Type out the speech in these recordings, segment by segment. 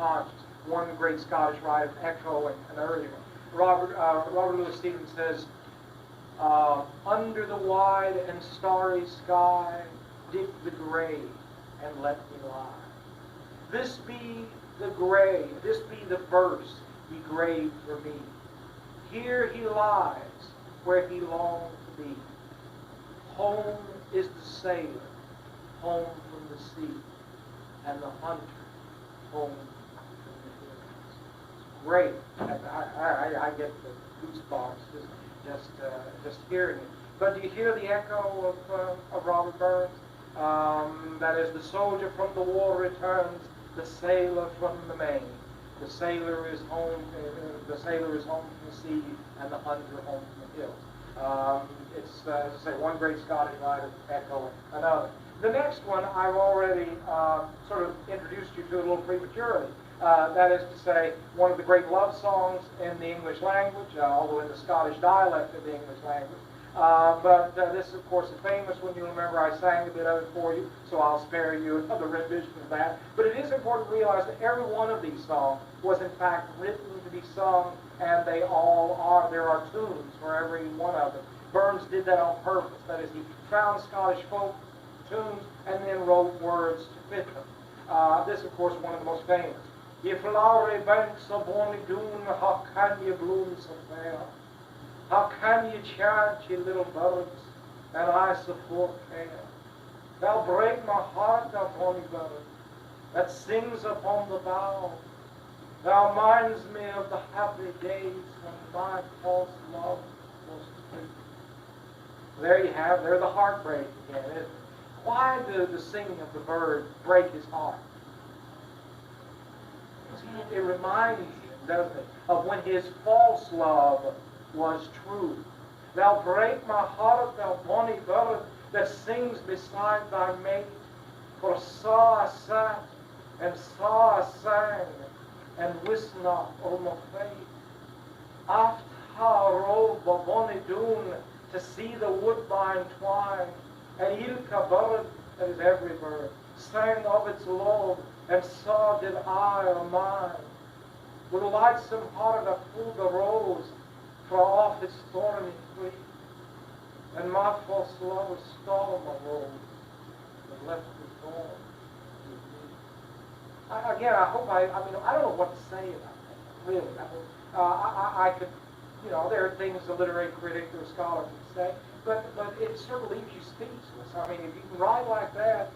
conscious. One great Scottish writer, echoing an earlier one. Robert Louis Stevenson says, under the wide and starry sky, dig the grave and let me lie. This be the grave, this be the verse he graved for me. Here he lies where he longed to be. Home is the sailor, home from the sea, and the hunter, home from the hills. Great. I get the goosebumps just hearing it. But do you hear the echo of Robert Burns? That is, the soldier from the war returns, the sailor from the main. The sailor is home. The sailor is home from the sea, and the hunter home from the hills. It's, as I say, one great Scottish writer echoing another. The next one I've already sort of introduced you to a little prematurely. That is to say, one of the great love songs in the English language, although in the Scottish dialect of the English language. But this, of course, is famous one. You remember I sang a bit of it for you, so I'll spare you another rendition of that. But it is important to realize that every one of these songs was, in fact, written to be sung, and they all are. There are tunes for every one of them. Burns did that on purpose. That is, he found Scottish folk tunes and then wrote words to fit them. This, of course, is one of the most famous. Ye flowery banks of bonny Doon, how can ye bloom so fair? How can ye chant, ye little birds, and I so full care? Thou break my heart, thou bonny bird, that sings upon the bough. Thou minds me of the happy days when my false love was free. There you have, there's the heartbreak again. Why did the singing of the bird break his heart? It reminds him, doesn't it, of when his false love was true. Thou break my heart, thou bonny bird, that sings beside thy mate. For saw I sat, and saw I sang, and wist not o' my fate. Aft ha rove the bonny Doon, to see the woodbine twine, and ilka bird, that is every bird, sang of its love, and saw did I o' mine. With a lightsome heart I pulled the rose fra off its thorny tree, and my false love stole my rose, and left the thorn with me. Again, I hope I don't know what to say about that, really. I could, there are things a literary critic or a scholar can say, but it sort of leaves you speechless. I mean, if you can write like that,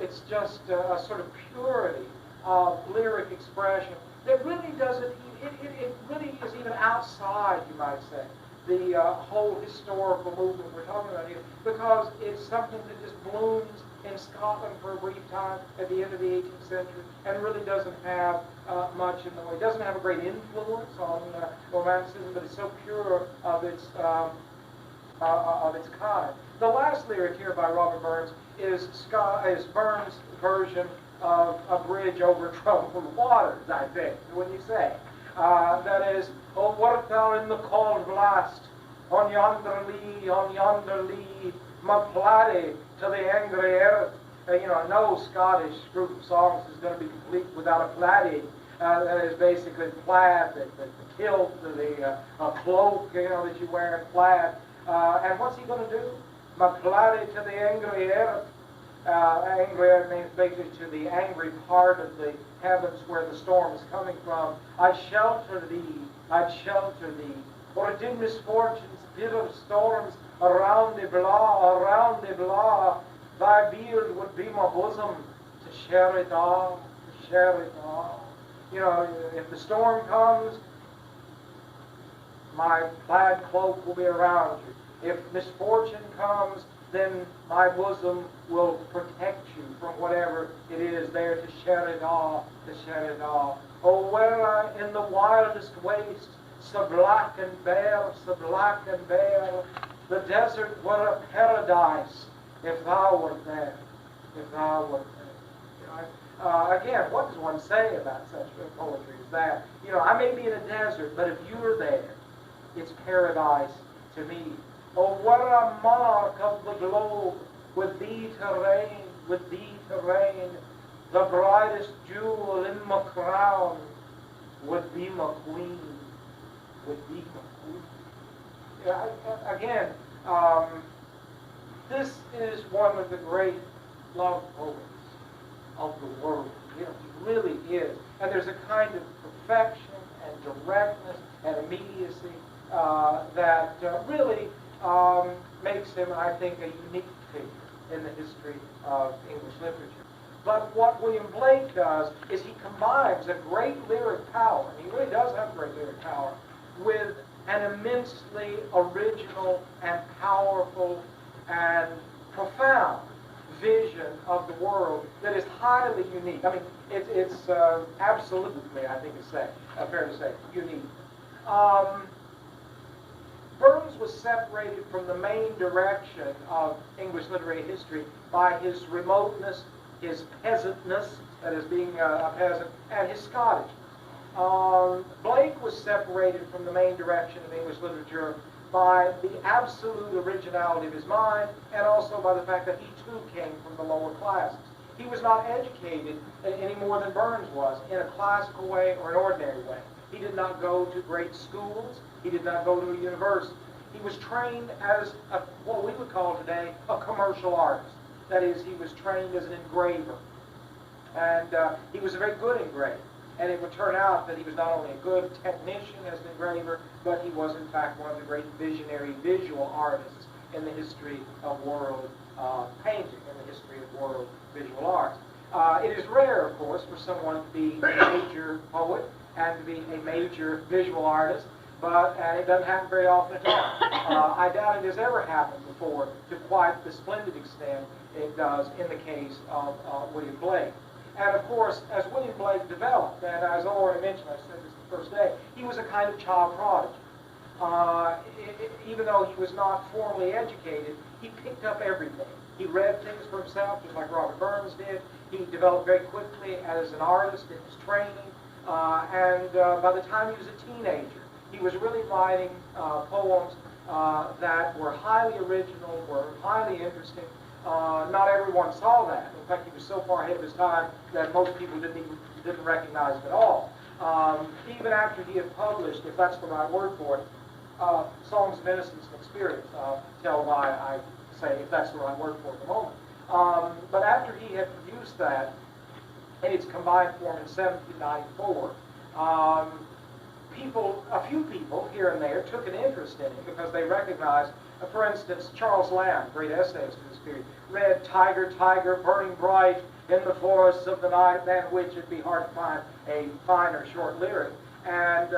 it's just a sort of purity of lyric expression that really doesn't, it really is even outside, you might say, the whole historical movement we're talking about here, because it's something that just blooms in Scotland for a brief time at the end of the 18th century and really doesn't have much in the way. It doesn't have a great influence on Romanticism, but it's so pure of its kind. The last lyric here by Robert Burns is Burns' version of A Bridge Over Troubled Waters, I think, when you say. That is, oh, wert thou in the cold blast, on yonder lee, my plaidie to the angry earth. No Scottish group of songs is going to be complete without a plaidie. That is basically plaid, the kilt, the cloak, that you wear in plaid. And what's he going to do? My plaidie to the angry earth. Angry earth means basically to the angry part of the heavens where the storm is coming from. I'd shelter thee. For did misfortunes, bitter storms, around the blaw, thy beard would be my bosom, to share it all. If the storm comes, my plaid cloak will be around you. If misfortune comes, then my bosom will protect you from whatever it is there to share it all. Oh, were I in the wildest waste, so black and bare, the desert were a paradise if thou wert there. Again, what does one say about such poetry as that? I may be in a desert, but if you're there, it's paradise to me. Oh, what a monarch of the globe, with thee to reign, The brightest jewel in my crown would be my queen. Would be my queen. Yeah, again, this is one of the great love poets of the world. You know, he really is. And there's a kind of perfection and directness and immediacy that really makes him, I think, a unique figure in the history of English literature. But what William Blake does is he combines a great lyric power, and he really does have great lyric power, with an immensely original and powerful and profound vision of the world that is highly unique. I mean, it's absolutely, I think it's fair to say, unique. Burns was separated from the main direction of English literary history by his remoteness, his peasantness, that is being a peasant, and his Scottishness. Blake was separated from the main direction of English literature by the absolute originality of his mind, and also by the fact that he too came from the lower classes. He was not educated any more than Burns was, in a classical way or an ordinary way. He did not go to great schools. He did not go to a university. He was trained as what we would call today a commercial artist. That is, he was trained as an engraver. And he was a very good engraver. And it would turn out that he was not only a good technician as an engraver, but he was in fact one of the great visionary visual artists in the history of world painting, in the history of world visual arts. It is rare, of course, for someone to be a major poet and to be a major visual artist, but it doesn't happen very often at all. I doubt it has ever happened before to quite the splendid extent it does in the case of William Blake. And of course, as William Blake developed, and as I already mentioned, I said this the first day, he was a kind of child prodigy. Even though he was not formally educated, he picked up everything. He read things for himself, just like Robert Burns did. He developed very quickly as an artist in his training. And by the time he was a teenager, he was really writing poems that were highly original, were highly interesting. Not everyone saw that. In fact, he was so far ahead of his time that most people didn't recognize him at all. Even after he had published, if that's the right word for it, Songs of Innocence and Experience, tell why I say if that's the right word for it at the moment. But after he had produced that in its combined form in 1794, a few people here and there took an interest in it because they recognized, for instance, Charles Lamb, great essayist of this period, read Tiger, Tiger, burning bright in the forests of the night, than which it'd be hard to find a finer short lyric. And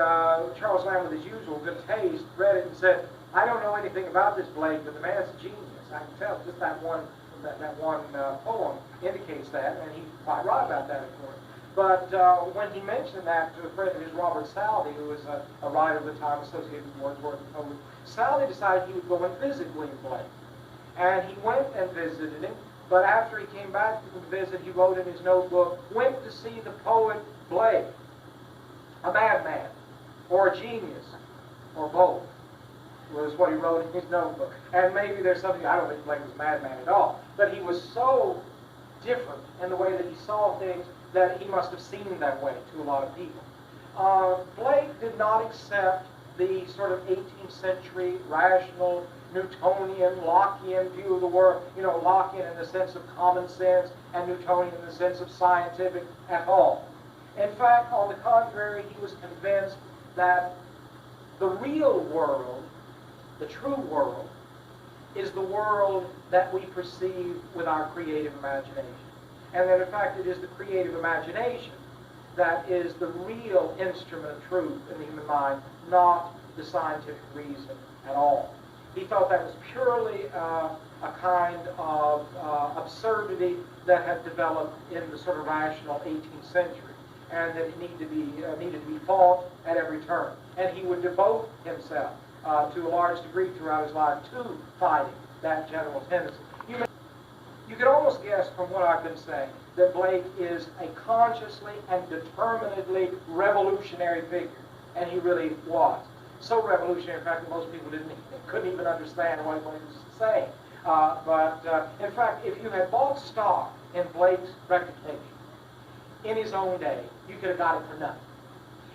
Charles Lamb, with his usual good taste, read it and said, I don't know anything about this Blake, but the man's a genius. I can tell just that one poem indicates that, and he's quite right about that, of course. But when he mentioned that to a friend of his, Robert Southey, who was a writer of the time associated with Wordsworth and Poe, Southey decided he would go and visit William Blake. And he went and visited him, but after he came back from the visit, he wrote in his notebook, went to see the poet Blake, a madman, or a genius, or both, was what he wrote in his notebook. And maybe there's something, I don't think Blake was a madman at all, but he was so different in the way that he saw things that he must have seemed that way to a lot of people. Blake did not accept the sort of 18th century rational, Newtonian, Lockean view of the world, Lockean in the sense of common sense and Newtonian in the sense of scientific at all. In fact, on the contrary, he was convinced that the real world, the true world, is the world that we perceive with our creative imagination. And that, in fact, it is the creative imagination that is the real instrument of truth in the human mind, not the scientific reason at all. He thought that was purely a kind of absurdity that had developed in the sort of rational 18th century, and that it needed to be fought at every turn. And he would devote himself to a large degree throughout his life to fighting that general tendency. You could almost guess from what I've been saying that Blake is a consciously and determinedly revolutionary figure, and he really was. So revolutionary, in fact, that most people couldn't even understand what he was saying. But in fact, if you had bought stock in Blake's reputation, in his own day, you could have got it for nothing.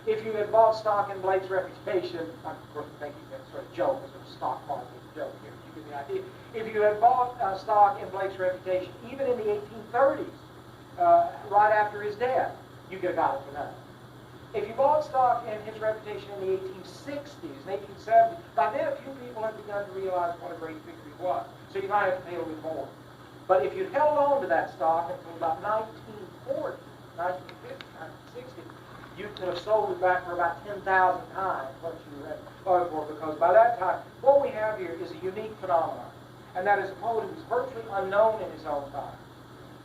If you had bought stock in Blake's reputation, I'm thinking that's sort of joke, a sort of stock market joke here, you get the idea. If you had bought stock in Blake's reputation, even in the 1830s, right after his death, you could have got it for nothing. If you bought stock in his reputation in the 1860s and 1870s, by then a few people had begun to realize what a great figure he was. So you might have to pay a little bit more. But if you held on to that stock until about 1940, 1950, 1960, you could have sold it back for about 10,000 times what you had bought it for, because by that time, what we have here is a unique phenomenon. And that is a poet who was virtually unknown in his own time,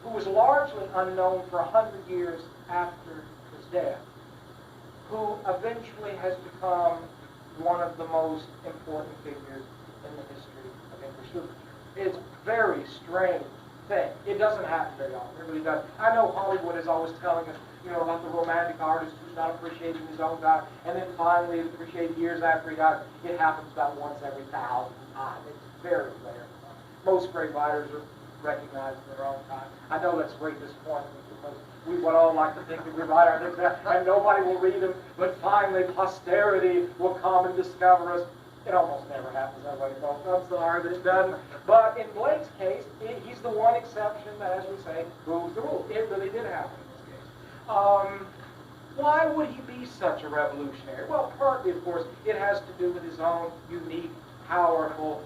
who was largely unknown for 100 years after his death, who eventually has become one of the most important figures in the history of English literature. It's a very strange thing. It doesn't happen very often. It really doesn't. I know Hollywood is always telling us, you know, about the romantic artist who's not appreciating his own time, and then finally is appreciated years after he dies. It happens about once every 1,000 times. It's very rare. Most great writers are recognized in their own time. I know that's a great disappointment, because we would all like to think that we write our things and nobody will read them, but finally posterity will come and discover us. It almost never happens that way, folks. I'm sorry that it doesn't. But in Blake's case, he's the one exception that, as we say, proves the rule. It really did happen in this case. Why would he be such a revolutionary? Well, partly, of course, it has to do with his own unique, powerful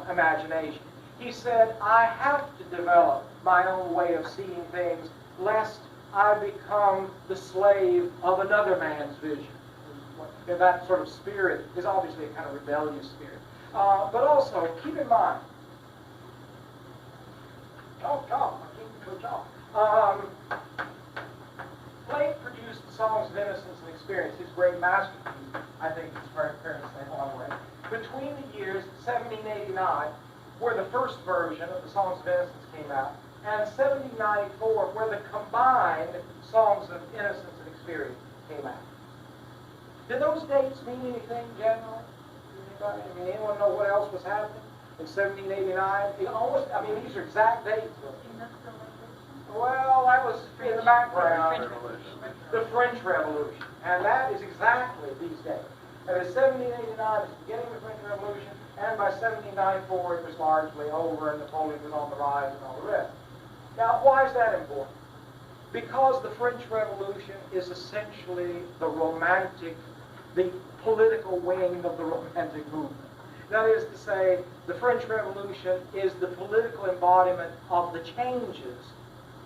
imagination. He said, I have to develop my own way of seeing things, lest I become the slave of another man's vision. And that sort of spirit is obviously a kind of rebellious spirit. But also, keep in mind, Blake produced the Songs of Innocence and Experience, his great masterpiece, I think it's very fair to say, along the way, between the years 1789, where the first version of the Songs of Innocence came out, and 1794, where the combined Songs of Innocence and Experience came out. Did those dates mean anything generally? Anybody? I mean, anyone know what else was happening in 1789? These are exact dates. Well, that was in the background. The French Revolution. And that is exactly these dates. And in 1789 is the beginning of the French Revolution, and by 1794 it was largely over and Napoleon was on the rise and all the rest. Now, why is that important? Because the French Revolution is essentially the political wing of the Romantic movement. That is to say, the French Revolution is the political embodiment of the changes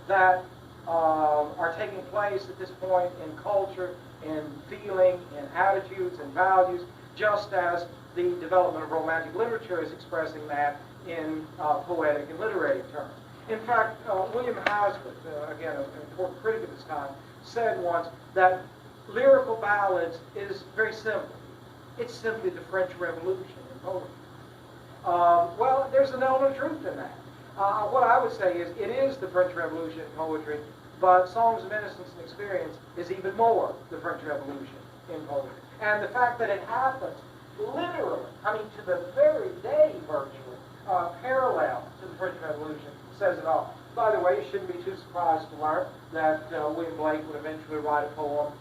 that are taking place at this point in culture, in feeling, in attitudes, and values, just as the development of Romantic literature is expressing that in poetic and literary terms. In fact, William Hazlitt, again, an important critic of his time, said once that lyrical ballads is very simple. It's simply the French Revolution in poetry. Well, there's an element of truth in that. What I would say is it is the French Revolution in poetry, but Songs of Innocence and Experience is even more the French Revolution in poetry. And the fact that it happens literally, to the very day virtually, parallel to the French Revolution, says it all. By the way, you shouldn't be too surprised to learn that William Blake would eventually write a poem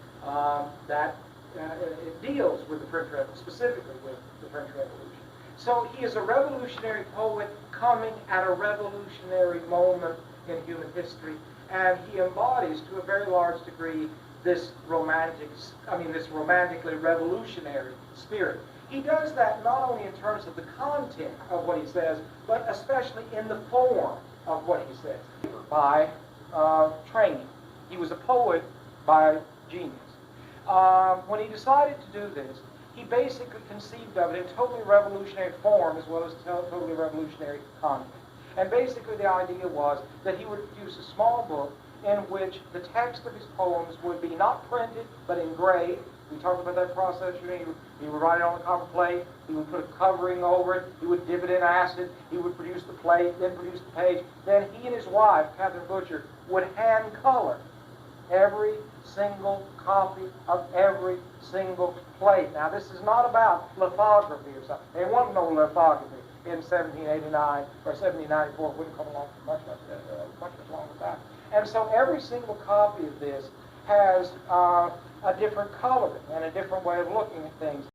that it deals with the French Revolution, specifically with the French Revolution. So he is a revolutionary poet coming at a revolutionary moment in human history, and he embodies to a very large degree this romantically revolutionary spirit. He does that not only in terms of the content of what he says, but especially in the form of what he says. By training. He was a poet by genius. When he decided to do this, he basically conceived of it in totally revolutionary form as well as totally revolutionary content. And basically the idea was that he would produce a small book in which the text of his poems would be not printed, but engraved. We talked about that process. He would write it on a copper plate. He would put a covering over it. He would dip it in acid. He would produce the plate, then produce the page. Then he and his wife, Catherine Butcher, would hand color every single copy of every single plate. Now, this is not about lithography or something. There wasn't no lithography in 1789 or 1794. It wouldn't come along for much longer than that. And so every single copy of this has a different coloring and a different way of looking at things.